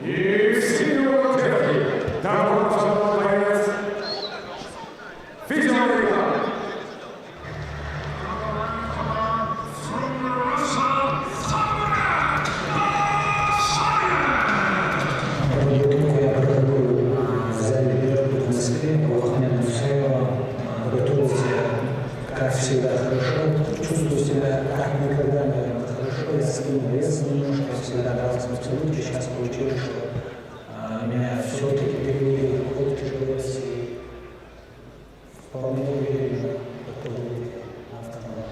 И синего терки. Добро пожаловать, физиономика. Как всегда хорошо, чувствую себя как никогда, наверное, хорошо, я скинул вес немножко, всегда давался поцелуйки, сейчас получилось, что меня все-таки перевели в ход тяжелой России. Вполне уверен, что это будет автомат.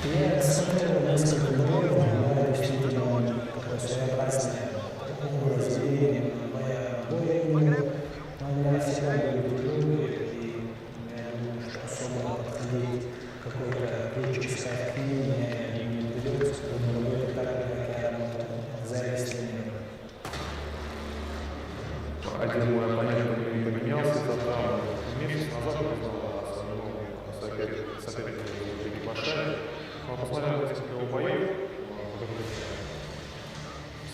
Я смотрел несколько боев, но действительно он такой своеобразный, такого разделения. Бой у меня всегда были тяжелые, и я думаю, что особо подходить какой-то ключ искать к ним мне не придется, потому что это так, как я зависит от него. Один мой оппонент не поменялся, там месяц назад узнал соперника Башаева. Посмотрел несколько боев,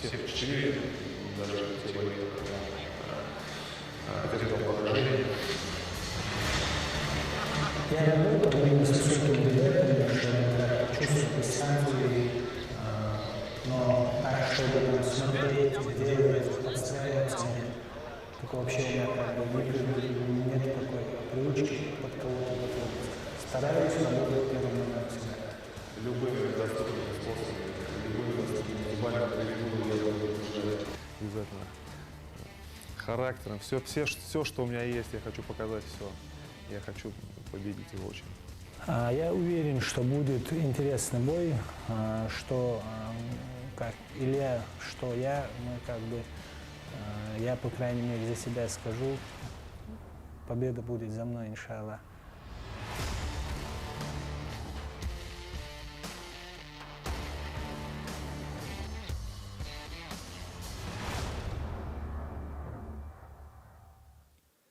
всех 4, даже те бои, потерпел поражение. Я работал именно с высокими ребятами, что я чувствую дистанцию, но так, чтобы смотреть, делать, подстраиваться, такого вообще у меня нет такой привычки под кого-то готовиться. Стараюсь работать первым номером всегда. Любыми доступными способами, любыми доступными зубами, я думаю, уже обязательно характером. Все, что у меня есть, я хочу показать все. Я хочу победить его очень. Я уверен, что будет интересный бой, что как Илья, что я, я, по крайней мере, за себя скажу, победа будет за мной, иншаллах.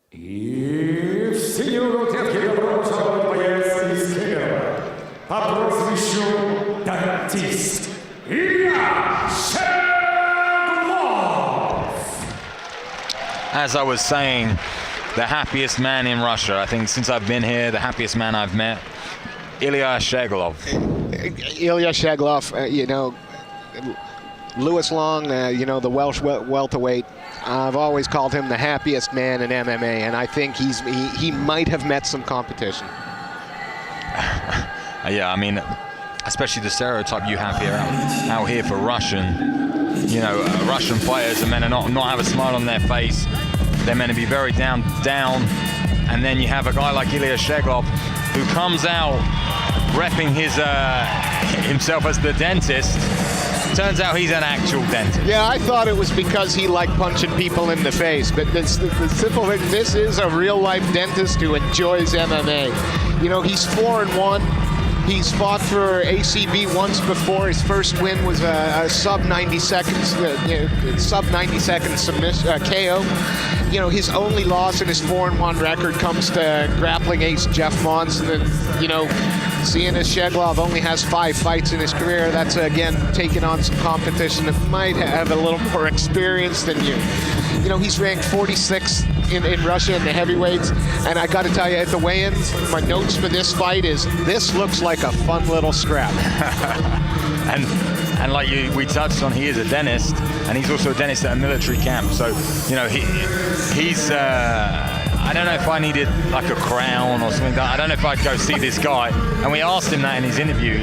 И в синем терке добро пожаловать боец из Кемро по прозвищу Tahtai Илья Щеглов. As I was saying, the happiest man in Russia. I think since I've been here, the happiest man I've met, Илья Щеглов. Илья Щеglov, Louis Long, the Welsh welterweight. I've always called him the happiest man in MMA, and I think he might have met some competition. Yeah, I mean, especially the stereotype you have here out here for Russian. Russian fighters are meant to not have a smile on their face. They're meant to be very down, and then you have a guy like Илья Щеглов who comes out repping himself as the dentist. Turns out he's an actual dentist. Yeah, I thought it was because he liked punching people in the face, but the simple thing, this is a real-life dentist who enjoys MMA. He's 4-1. He's fought for ACB once before. His first win was a sub 90 seconds submission KO. His only loss in his 4-1 record comes to grappling ace Jeff Monson. And seeing as Щеглов only has 5 fights in his career, that's again taking on some competition that might have a little more experience than you. He's ranked 46th in Russia in the heavyweights, and I got to tell you, at the weigh-ins, my notes for this fight is this looks like a fun little scrap. and like we touched on, he is a dentist, and he's also a dentist at a military camp. So he's. I don't know if I needed like a crown or something. I don't know if I'd go see this guy. And we asked him that in his interview.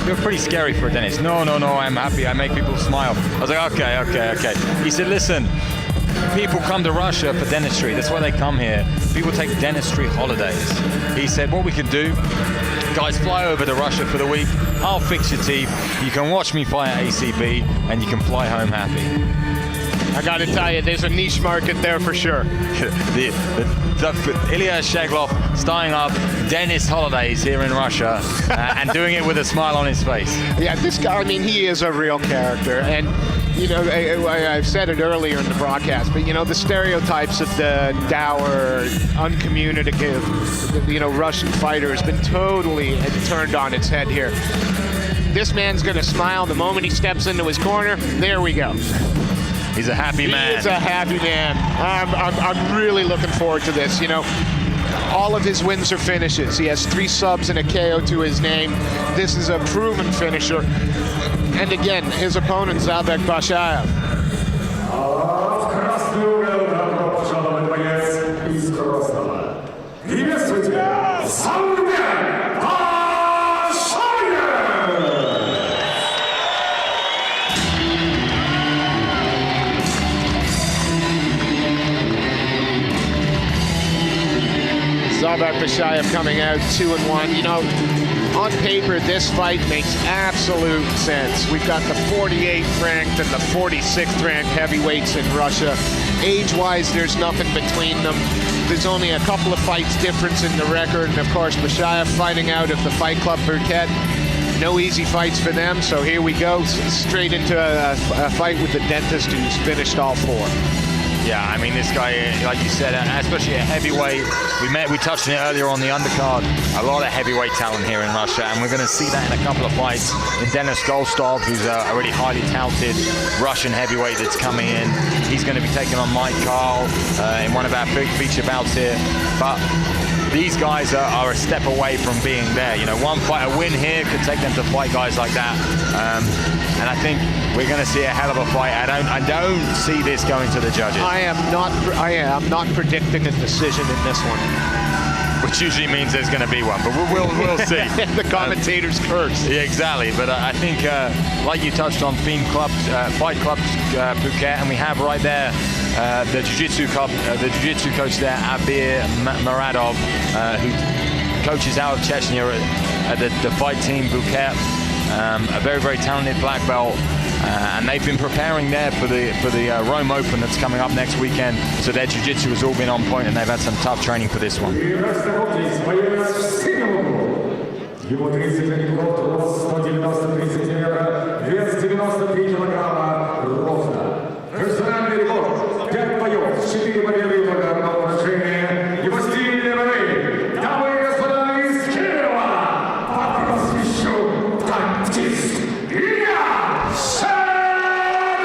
You're pretty scary for a dentist. No, I'm happy. I make people smile. I was like, okay. He said, listen. people come to Russia for dentistry. That's why they come here. People take dentistry holidays. He said, what we can do, guys, fly over to Russia for the week. I'll fix your teeth. You can watch me fight at ACB, and you can fly home happy. I got to tell you, there's a niche market there for sure. Илья Щеглов starting up dentist holidays here in Russia and doing it with a smile on his face. Yeah, this guy, I mean, he is a real character. And, you know, I've said it earlier in the broadcast, but, you know, the stereotypes of the dour, uncommunicative, you know, Russian fighter has been totally turned on its head here. This man's going to smile the moment he steps into his corner. There we go. He's a happy man. He is a happy man. I'm really looking forward to this. You know, all of his wins are finishes. He has 3 subs and a KO to his name. This is a proven finisher. And again, his opponent, Zaurbeka Bashaev. В красную добро пожаловать боец из Грозного. Приветствуйте, Заурбека Башаева! Zaurbeka Bashaev coming out 2-1. You know, on paper, this fight makes absolute sense. We've got the 48th ranked and the 46th ranked heavyweights in Russia. Age-wise, there's nothing between them. There's only a couple of fights difference in the record, and of course, Bashaev fighting out of the Fight Club Burkett. No easy fights for them, so here we go, straight into a fight with the dentist who's finished all 4. Yeah, I mean, this guy, like you said, especially a heavyweight. We touched on it earlier on the undercard. A lot of heavyweight talent here in Russia, and we're going to see that in a couple of fights. In Denis Golstov, who's a really highly touted Russian heavyweight that's coming in. He's going to be taking on Mike Carl in one of our big feature bouts here. But these guys are a step away from being there. You know, one fight, a win here could take them to fight guys like that. And I think we're going to see a hell of a fight. I don't see this going to the judges. I am not predicting a decision in this one. Which usually means there's going to be one, but we'll see. The commentator's curse. Yeah, exactly. But I think, like you touched on, Fight Club Phuket, and we have right there the Jiu-Jitsu Club, the Jiu-Jitsu coach there, Abir Muradov, who coaches out of Chechnya at the fight team Phuket. A very, very talented black belt, and they've been preparing there for the Rome Open that's coming up next weekend. So their jiu-jitsu has all been on point, and they've had some tough training for this one. Его 30 год, рост 190 сантиметра, вес 93 килограмма ровно. Персональный рекорд 5 боев, 4 победы и одно поражение. Его стиль ММА. Дамы и господа из Кемро, по прозвищу «Татист» Илья Щеглов!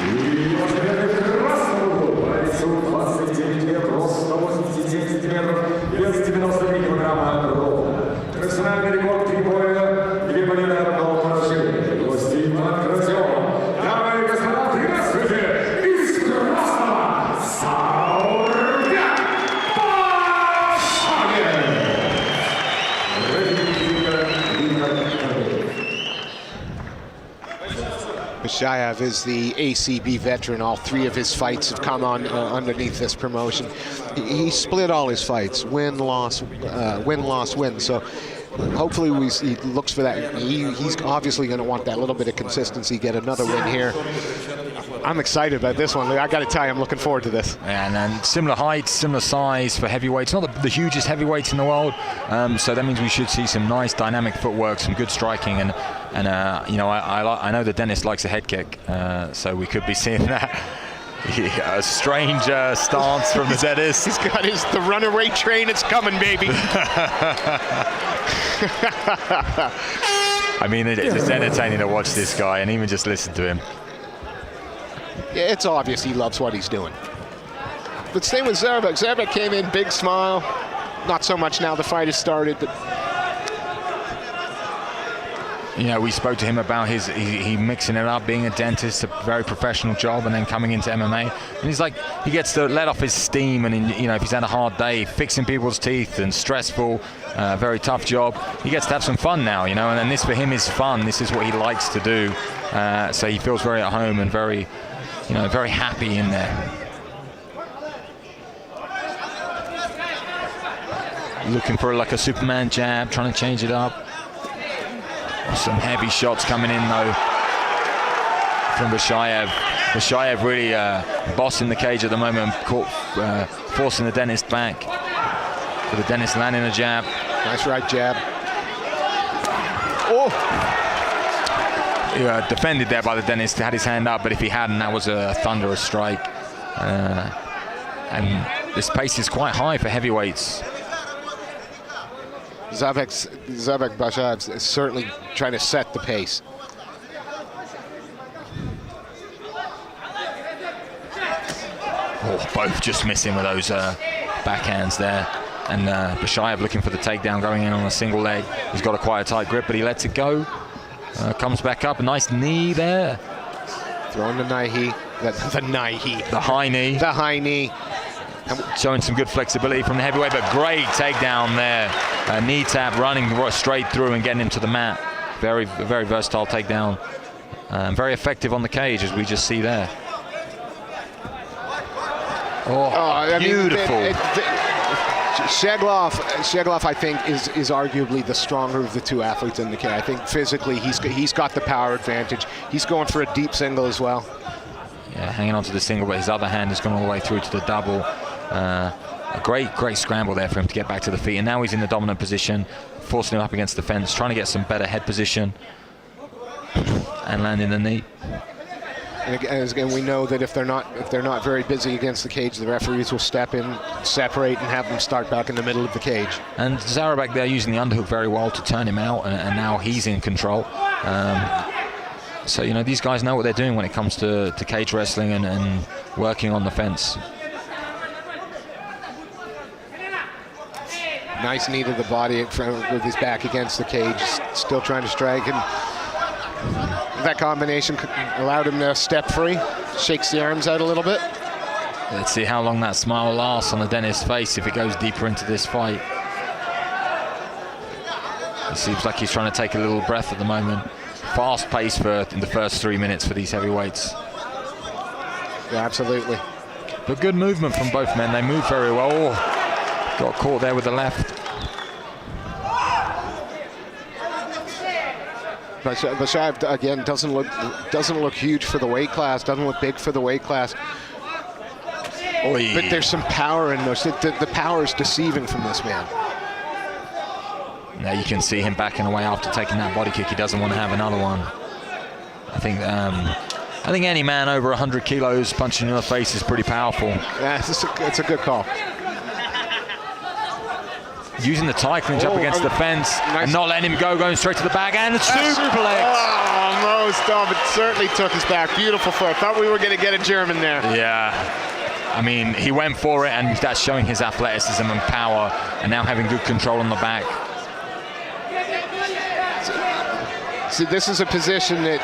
И его победы в красном углу, бойцу 29 лет, рост 187 сантиметров, вес 93 килограмма ровно. Персональный рекорд 3 боя, 2 победы, одно поражение. Его стиль Макрозион. Дамы и господа, приветствуйте из красного Заурбека Bashaev is the ACB veteran. All 3 of his fights have come on underneath this promotion. He split all his fights, win, loss, win. So hopefully he looks for that. He's obviously going to want that little bit of consistency, get another win here. I'm excited about this one. I got to tell you, I'm looking forward to this. And similar height, similar size for heavyweights. Not the hugest heavyweights in the world, so that means we should see some nice dynamic footwork, some good striking, and you know, I know the dentist likes a head kick, so we could be seeing that. A strange stance from the dentist. He's got the runaway train. It's coming, baby. I mean, it's entertaining to watch this guy and even just listen to him. Yeah, it's obvious he loves what he's doing. But same with Zaurbek. Zaurbek came in, big smile. Not so much now the fight has started, but You know, we spoke to him about he mixing it up, being a dentist, a very professional job, and then coming into MMA. And he's like, he gets to let off his steam, and you know, if he's had a hard day, fixing people's teeth and stressful, very tough job, he gets to have some fun now, you know. And then this for him is fun. This is what he likes to do. So he feels very at home and very, you know, very happy in there. Looking for like a Superman jab, trying to change it up. Some heavy shots coming in though from Bashaev. Bashaev really bossing the cage at the moment, forcing the dentist back. For the dentist landing a jab. Nice right jab. Oh! Defended there by the dentist, had his hand up, but if he hadn't, that was a thunderous strike. And this pace is quite high for heavyweights. Zaurbek Bashaev is certainly trying to set the pace. Oh, both just missing with those backhands there. And Bashaev looking for the takedown, going in on a single leg. He's got a quite a tight grip, but he lets it go. Comes back up, a nice knee there. Throwing the knee, the high knee. The high knee. Showing some good flexibility from the heavyweight, but great takedown there. Knee tap, running straight through and getting him to the mat. Very versatile takedown. Very effective on the cage, as we just see there. Oh, beautiful. Щеглов, I think, is arguably the stronger of the two athletes in the cage. I think physically he's got the power advantage. He's going for a deep single as well. Yeah, hanging on to the single, but his other hand has gone all the way through to the double. A great scramble there for him to get back to the feet, and now he's in the dominant position, forcing him up against the fence, trying to get some better head position and landing the knee. And again, we know that if they're not very busy against the cage, the referees will step in, separate, and have them start back in the middle of the cage. And Zaurbek there using the underhook very well to turn him out, and now he's in control. So, you know, these guys know what they're doing when it comes to cage wrestling and working on the fence. Nice knee to the body with his back against the cage, still trying to strike, and that combination allowed him to step free, shakes the arms out a little bit. Let's see how long that smile lasts on the dentist's face if it goes deeper into this fight. It seems like he's trying to take a little breath at the moment. Fast pace in the first 3 minutes for these heavyweights. Yeah, absolutely. But good movement from both men. They move very well. Oh, got caught there with the left. Bashaev again doesn't look huge for the weight class. Doesn't look big for the weight class. Oy. But there's some power in those. The power is deceiving from this man. Now you can see him backing away after taking that body kick. He doesn't want to have another one. I think any man over 100 kilos punching in the face is pretty powerful. Yeah, it's a good call. Using the tie clinch up against the fence, nice. And not letting him go, going straight to the back, and superplex. Oh, no, it certainly took us back. Beautiful foot. Thought we were going to get a German there. Yeah. I mean, he went for it, and that's showing his athleticism and power, and now having good control on the back. See, this is a position that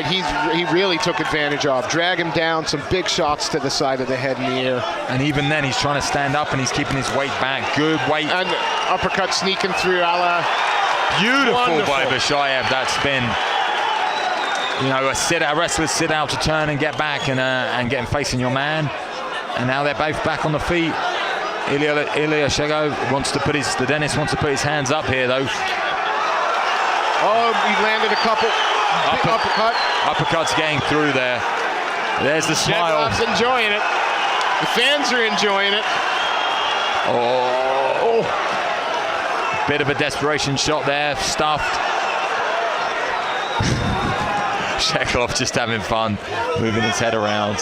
he really took advantage of. Drag him down, some big shots to the side of the head in the air. And even then, he's trying to stand up, and he's keeping his weight back. Good weight. And uppercut sneaking through, beautiful wonderful. By Bashaev, that spin. You know, a wrestler's sit out to turn and get back and get him facing your man. And now they're both back on the feet. Илья Щеглов the dentist wants to put his hands up here, though. Oh, he landed a couple. Uppercut. Uppercut's getting through there. There's the smile. Щеглов's enjoying it. The fans are enjoying it. Oh. Bit of a desperation shot there, stuffed. Щеглов just having fun, moving his head around.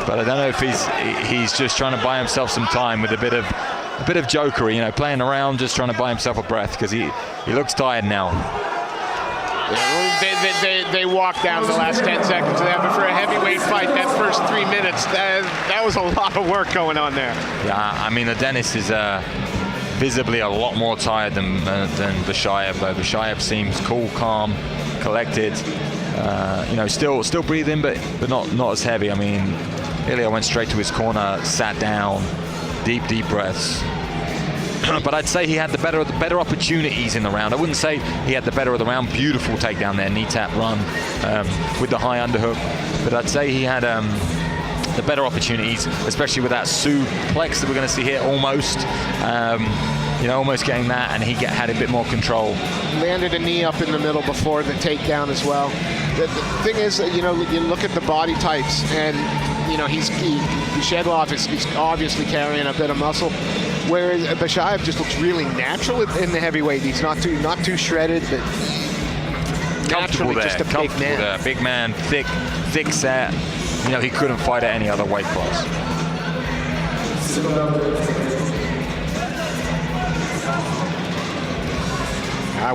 But I don't know if he's just trying to buy himself some time with a bit of jokery, you know, playing around, just trying to buy himself a breath, because he looks tired now. Yeah, they walked down the last 10 seconds of that, but for a heavyweight fight, that first 3 minutes, that was a lot of work going on there. Yeah, I mean, the dentist is visibly a lot more tired than Bashayev, though. Bashayev seems cool, calm, collected. You know, still breathing, but not as heavy. I mean, Ilya went straight to his corner, sat down, deep breaths. But I'd say he had the better opportunities in the round. I wouldn't say he had the better of the round. Beautiful takedown there, knee tap run with the high underhook. But I'd say he had the better opportunities, especially with that suplex that we're going to see here almost. You know, almost getting that, and he had a bit more control. Landed a knee up in the middle before the takedown as well. The thing is, you know, you look at the body types, and you know, Щеглов is obviously carrying a bit of muscle, whereas Bashayev just looks really natural in the heavyweight. He's not too shredded, but naturally just a big man. There. Big man, thick set. You know, he couldn't fight at any other weight class.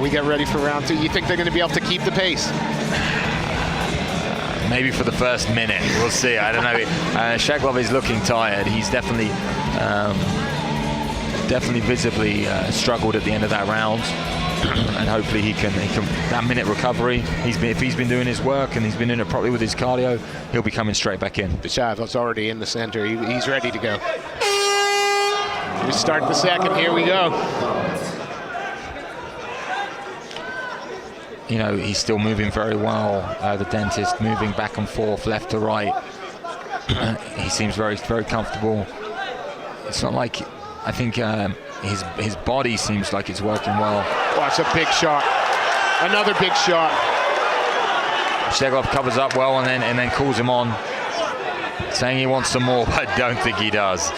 We get ready for round 2. You think they're going to be able to keep the pace? Maybe for the first minute. We'll see. I don't know. Щеглов is looking tired. He's definitely visibly struggled at the end of that round. And hopefully he can that minute recovery. If he's been doing his work and he's been doing it properly with his cardio, he'll be coming straight back in. Bashayev's already in the center. He's ready to go. We start the second. Here we go. You know, he's still moving very well. The dentist moving back and forth, left to right. He seems very comfortable. It's not like, I think his body seems like it's working well. Oh, it's a big shot. Another big shot. Щеглов covers up well and then calls him on, saying he wants some more, but I don't think he does.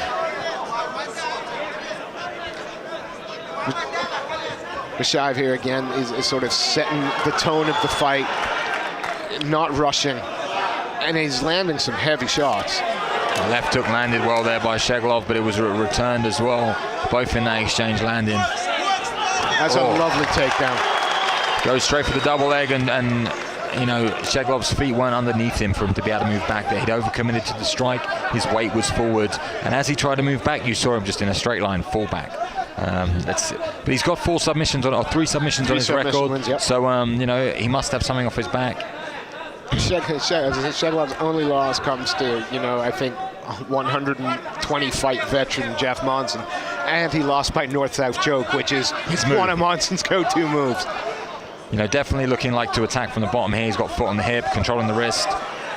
Bashayev here again is sort of setting the tone of the fight, not rushing, and he's landing some heavy shots. The left hook landed well there by Щеглов, but it was returned as well. Both in that exchange landing. That's a lovely takedown. Goes straight for the double leg, and you know, Щегlov's feet weren't underneath him for him to be able to move back there. He'd overcommitted to the strike. His weight was forward, and as he tried to move back, you saw him just in a straight line fall back. But he's got 4 submissions or 3 submissions on his record. Wins, yep. So you know, he must have something off his back. Щегlov's only loss comes to, you know, I think 120 fight veteran Jeff Monson, and he lost by north-south choke, which is one of Monson's go-to moves. You know, definitely looking like to attack from the bottom here. He's got foot on the hip, controlling the wrist.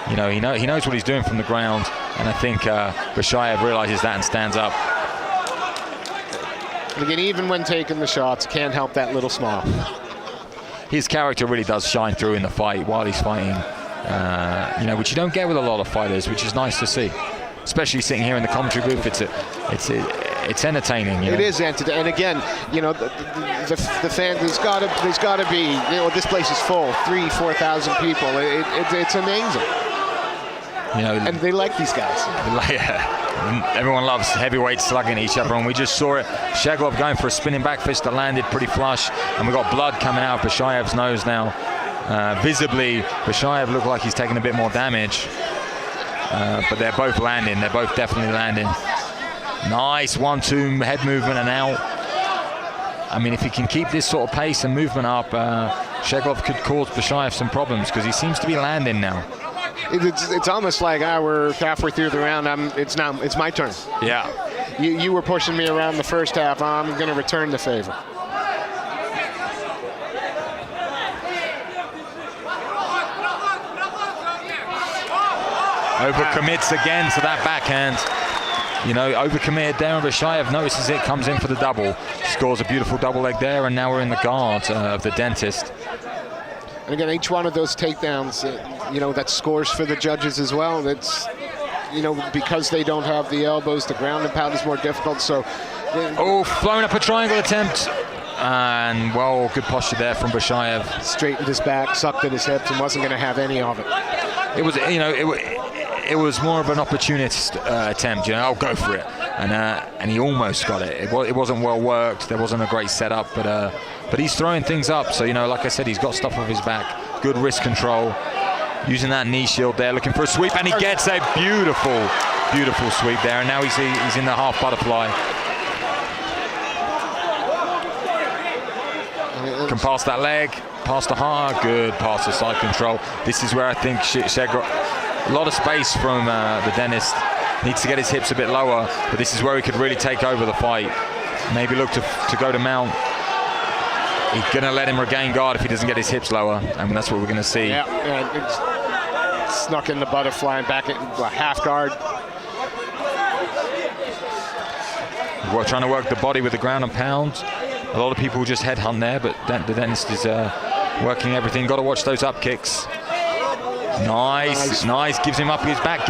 You know, he knows what he's doing from the ground, and I think Bashayev realizes that and stands up. Again, even when taking the shots, can't help that little smile. His character really does shine through in the fight while he's fighting, you know, which you don't get with a lot of fighters, which is nice to see. Especially sitting here in the commentary booth, it's entertaining. You know? It is entertaining, and again, you know, the fans. There's got to be, you know, this place is full, 3,000-4,000 people. It's amazing. You know, and they like these guys. Everyone loves heavyweights slugging each other, and we just saw it. Щеглов going for a spinning back fist that landed pretty flush, and we got blood coming out of Bashayev's nose now. Visibly, Bashayev looked like he's taking a bit more damage, but they're both landing. They're both definitely landing. Nice 1-2 head movement and out. I mean, if he can keep this sort of pace and movement up, Щеглов could cause Bashayev some problems, because he seems to be landing now. It's almost like we're halfway through the round. It's my turn. Yeah. You were pushing me around the first half. I'm going to return the favor. Overcommits again to that backhand. You know, overcommitted there, and Bashayev notices it, comes in for the double. Scores a beautiful double leg there, and now we're in the guard of the dentist. And again, each one of those takedowns, you know, that scores for the judges as well. That's, you know, because they don't have the elbows, the ground and pound is more difficult. So, flown up a triangle attempt, and well, good posture there from Bashayev. Straightened his back, sucked at his hips, and wasn't going to have any of it. It was, you know, it was more of an opportunist attempt. You know, I'll go for it, and he almost got it. It wasn't well worked. There wasn't a great setup, but he's throwing things up. So, you know, like I said, he's got stuff off his back. Good wrist control. Using that knee shield there, looking for a sweep, and he gets a beautiful sweep there. And now he's in the half butterfly. can pass that leg, pass the heart, good pass to side control. This is where I think Щеглов, a lot of space from the dentist, needs to get his hips a bit lower, but this is where he could really take over the fight. Maybe look to go to mount. He's going to let him regain guard if he doesn't get his hips lower, and that's what we're going to see. Yeah, it's snuck in the butterfly and back at half guard. We're trying to work the body with the ground and pound. A lot of people just headhunt there, but the dentist is working everything. Got to watch those up kicks. Nice. Gives him up his back.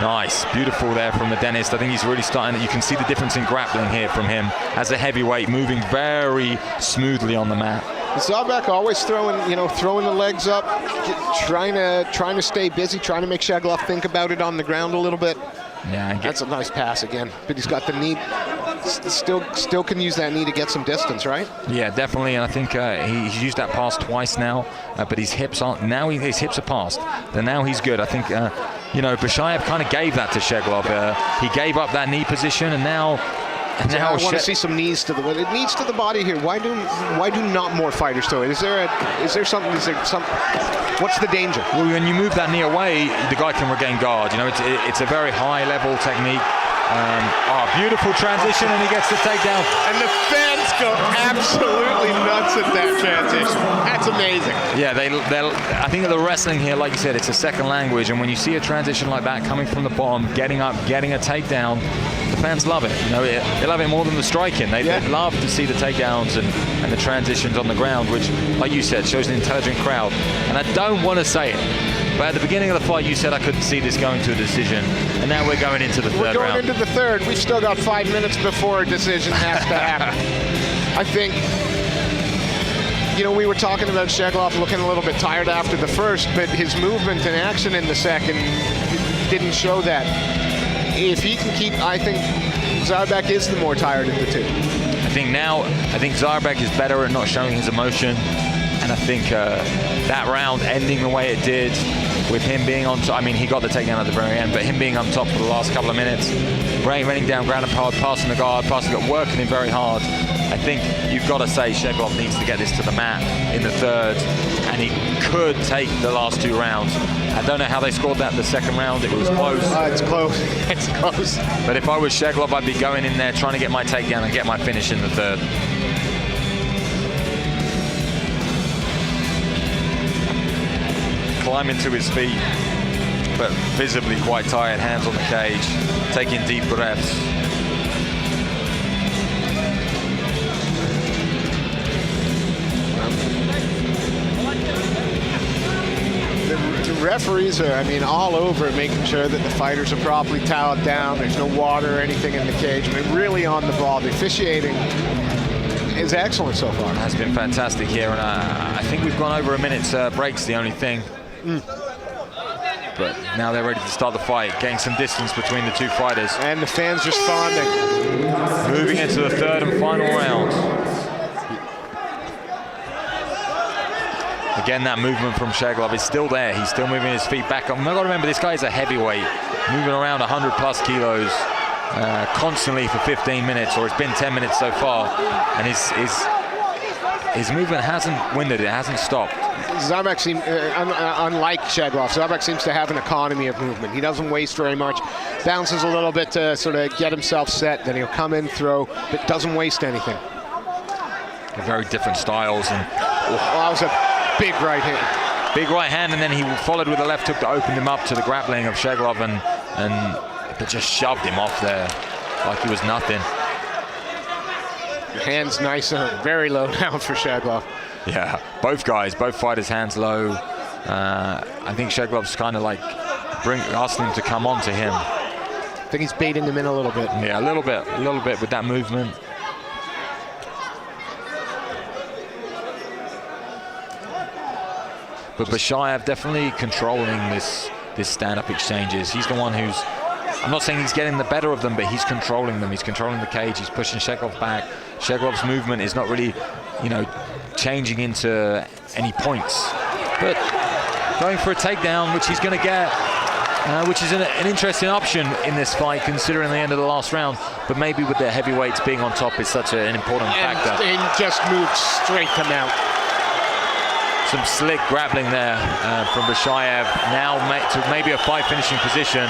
Nice, beautiful there from the dentist. I think he's really starting. You can see the difference in grappling here from him as a heavyweight, moving very smoothly on the mat. Zaurбек always throwing the legs up, trying to stay busy, trying to make Щеглов think about it on the ground a little bit. Yeah, that's a nice pass again. But he's got the knee. Still can use that knee to get some distance, right? Yeah, definitely. And I think he's used that pass twice now. But his hips aren't. Now his hips are passed. Then now he's good. I think Bashaev kind of gave that to Щеглов. He gave up that knee position, and now. I want to see some knees to the body here. Why do not more fighters throw it? Is there something? What's the danger? Well, when you move that knee away, the guy can regain guard. It's a very high level technique. Beautiful transition, and he gets the takedown. And the fans go absolutely nuts at that transition. That's amazing. Yeah, I think the wrestling here, like you said, it's a second language, and when you see a transition like that coming from the bottom, getting up, getting a takedown, the fans love it. They love it more than the striking. They love to see the takedowns and the transitions on the ground, which, like you said, shows an intelligent crowd. And I don't want to say it, but at the beginning of the fight, you said I couldn't see this going to a decision, and now we're going into the third round. We're going into the third. We've still got 5 minutes before a decision has to happen. I think, we were talking about Щеглов looking a little bit tired after the first, but his movement and action in the second didn't show that. If he can keep, I think Zaurбек is the more tired of the two. I think Zaurбek is better at not showing his emotion. And I think that round ending the way it did, with him being on top, he got the takedown at the very end, but him being on top for the last couple of minutes, running down ground and pound, passing the guard, working him very hard. I think you've got to say Щеглов needs to get this to the mat in the third, and he could take the last 2 rounds. I don't know how they scored that in the second round. It was close. It's close. It's close. But if I was Щеглов, I'd be going in there trying to get my takedown and get my finish in the third. Climbing to his feet, but visibly quite tired, hands on the cage, taking deep breaths. The referees are, all over making sure that the fighters are properly toweled down, there's no water or anything in the cage. Really on the ball. The officiating is excellent so far. It has been fantastic here, and I think we've gone over a minute's break's the only thing. But now they're ready to start the fight, getting some distance between the two fighters. And the fans responding. Moving into the third and final round. Again, that movement from Щеглов is still there. He's still moving his feet back up. I've got to remember, this guy is a heavyweight, moving around 100+ kilos constantly for 15 minutes, or it's been 10 minutes so far. And his movement hasn't winded, it hasn't stopped. Zaurбек seems, unlike Щеглов, Zaurбek seems to have an economy of movement. He doesn't waste very much. Bounces a little bit to sort of get himself set, then he'll come in, throw, but doesn't waste anything. Very different styles. And that was a big right hand. Big right hand, and then he followed with a left hook that opened him up to the grappling of Щеглов, but just shoved him off there like he was nothing. Hands nice and very low now for Щеглов. Yeah, both fighters hands low. I think Щегlov's kind of like asking him to come on to him. I think he's baiting him in a little bit. Yeah, a little bit with that movement. But Bashaev definitely controlling this stand-up exchanges. He's the one who's, I'm not saying he's getting the better of them, but he's controlling them. He's controlling the cage. He's pushing Щеглов back. Щегlov's movement is not really, changing into any points. But going for a takedown, which he's going to get. which is an interesting option in this fight, considering the end of the last round. But maybe with their heavyweights being on top is such an important factor. And just moved straight to mount. Some slick grappling there from Bashaev. Now to maybe a fight finishing position.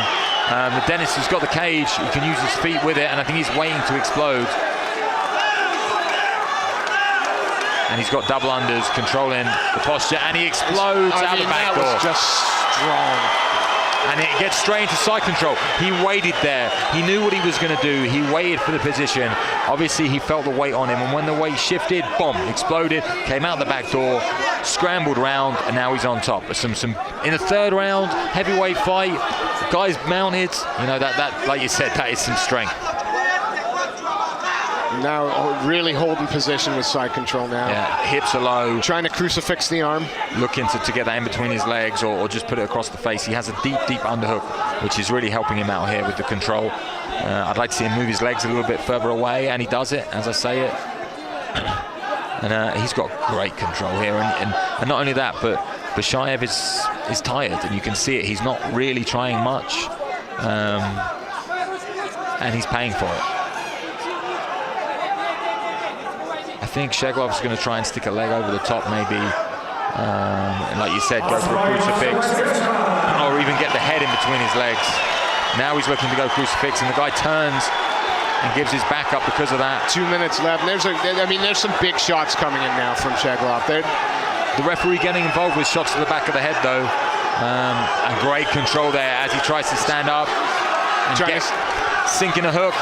The dentist has got the cage. He can use his feet with it, and I think he's waiting to explode. And he's got double unders, controlling the posture, and he explodes out the back door. That was just strong. And it gets straight into side control. He waited there. He knew what he was going to do. He waited for the position. Obviously, he felt the weight on him. And when the weight shifted, boom, exploded, came out the back door, scrambled round, and now he's on top. Some in the third round, heavyweight fight, guys mounted. You know, that like you said, that is some strength. Now really holding position with side control now. Yeah, hips are low. Trying to crucifix the arm. Looking to get that in between his legs or just put it across the face. He has a deep underhook, which is really helping him out here with the control. I'd like to see him move his legs a little bit further away, and he does it as I say it. And he's got great control here. And not only that, but Bashaev is tired, and you can see it. He's not really trying much. And he's paying for it. I think Щегlov's going to try and stick a leg over the top, maybe. And like you said, go for a crucifix, or even get the head in between his legs. Now he's looking to go crucifix, and the guy turns and gives his back up because of that. 2 minutes left. There's some big shots coming in now from Щеглов. The referee getting involved with shots to the back of the head, though. And great control there as he tries to stand up and sinking a hook.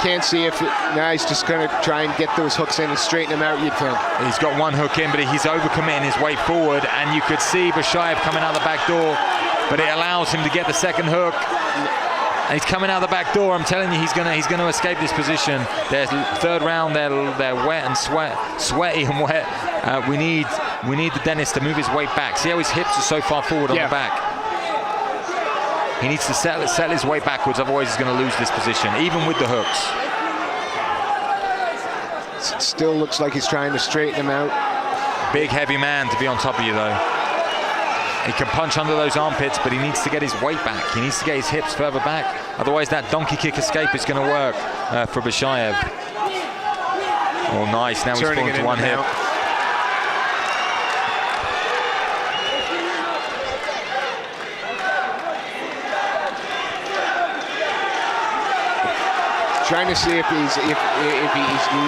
Can't see if now he's just going to try and get those hooks in and straighten him out, you'd think. He's got one hook in, but he's overcommitting his way forward, and you could see Bashaev coming out the back door, but it allows him to get the second hook. And he's coming out the back door. I'm telling you, he's going to escape this position. There's third round. They're wet and sweaty and wet. We need the dentist to move his weight back. See how his hips are so far forward on the back. He needs to settle his weight backwards, otherwise he's going to lose this position, even with the hooks. It still looks like he's trying to straighten him out. Big, heavy man to be on top of you, though. He can punch under those armpits, but he needs to get his weight back. He needs to get his hips further back. Otherwise, that donkey kick escape is going to work for Bashaev. Oh, nice. Now he's falling to one hip. Trying to see if he's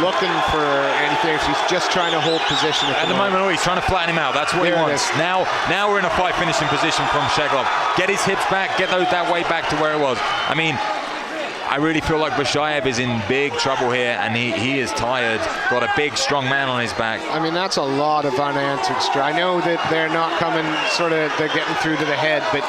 looking for anything, if he's just trying to hold position. At the moment, he's trying to flatten him out. That's what he wants. Now we're in a fight finishing position from Щеглов. Get his hips back, get that weight back to where it was. I mean, I really feel like Bashaev is in big trouble here, and he is tired. Got a big, strong man on his back. I mean, that's a lot of unanswered strikes. I know that they're not coming, they're getting through to the head, but.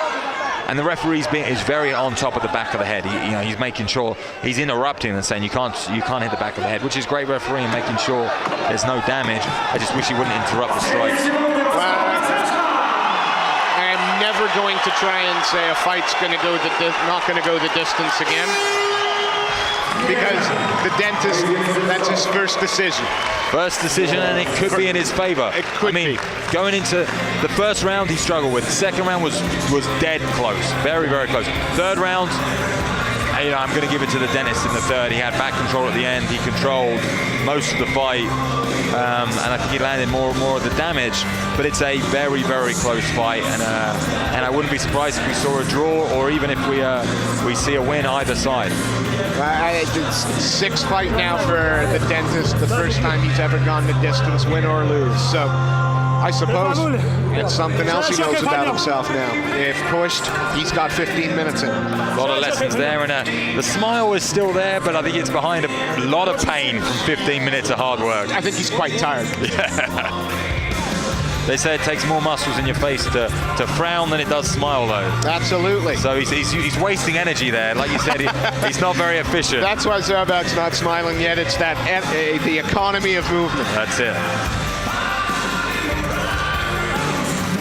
And the referee is very on top of the back of the head. He's making sure he's interrupting and saying you can't hit the back of the head, which is great refereeing, making sure there's no damage. I just wish he wouldn't interrupt the strikes. I'm never going to try and say a fight's not going to go the distance again, because the dentist, that's his first decision. First decision, and it could be in his favor. It could be. Going into the first round, he struggled with. The second round was dead close, very, very close. Third round, I'm going to give it to the dentist in the third. He had back control at the end. He controlled most of the fight, and I think he landed more of the damage. But it's a very, very close fight, and I wouldn't be surprised if we saw a draw, or even if we see a win either side. It's sixth fight now for the dentist, the first time he's ever gone the distance, win or lose. So I suppose it's something else he knows about himself now. If pushed, he's got 15 minutes in. A lot of lessons there, and the smile is still there, but I think it's behind a lot of pain from 15 minutes of hard work. I think he's quite tired. Yeah. They say it takes more muscles in your face to frown than it does smile, though. Absolutely. So he's wasting energy there. Like you said, he's not very efficient. That's why Zaurbeck's not smiling yet. It's the economy of movement. That's it.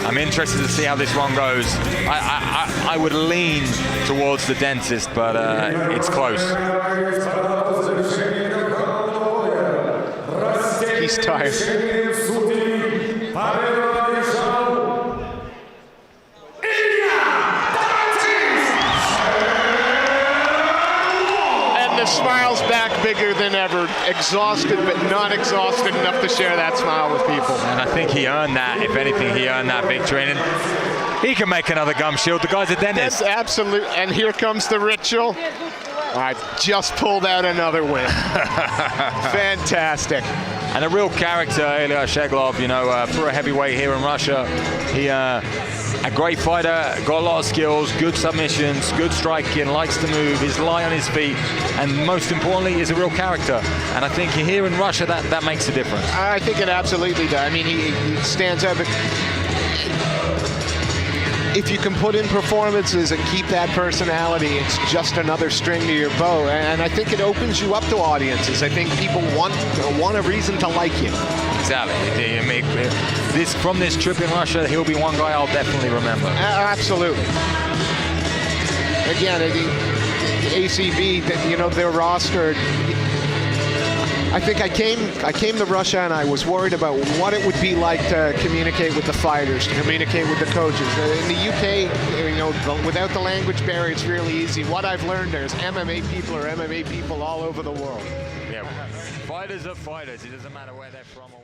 I'm interested to see how this one goes. I would lean towards the dentist, but it's close. He's tired. smile's back bigger than ever. Exhausted, but not exhausted enough to share that smile with people. And I think he earned that. If anything, he earned that victory. And he can make another gum shield. The guy's a dentist. That's absolute. And here comes the ritual. I've just pulled out another win. Fantastic. And a real character, Илья Щеглов, you know, for a heavyweight here in Russia. He a great fighter, got a lot of skills, good submissions, good striking, likes to move, is light on his feet, and most importantly, is a real character. And I think here in Russia, that makes a difference. I think it absolutely does. I mean, he stands out. But if you can put in performances and keep that personality, it's just another string to your bow. And I think it opens you up to audiences. I think people want a reason to like you. Exactly. From this trip in Russia, he'll be one guy I'll definitely remember. Absolutely. Again, the ACB, you know, their roster. I think I came to Russia and I was worried about what it would be like to communicate with the fighters, to communicate with the coaches. In the UK, you know, without the language barrier, it's really easy. What I've learned, there's MMA people all over the world. Yeah, fighters are fighters. It doesn't matter where they're from or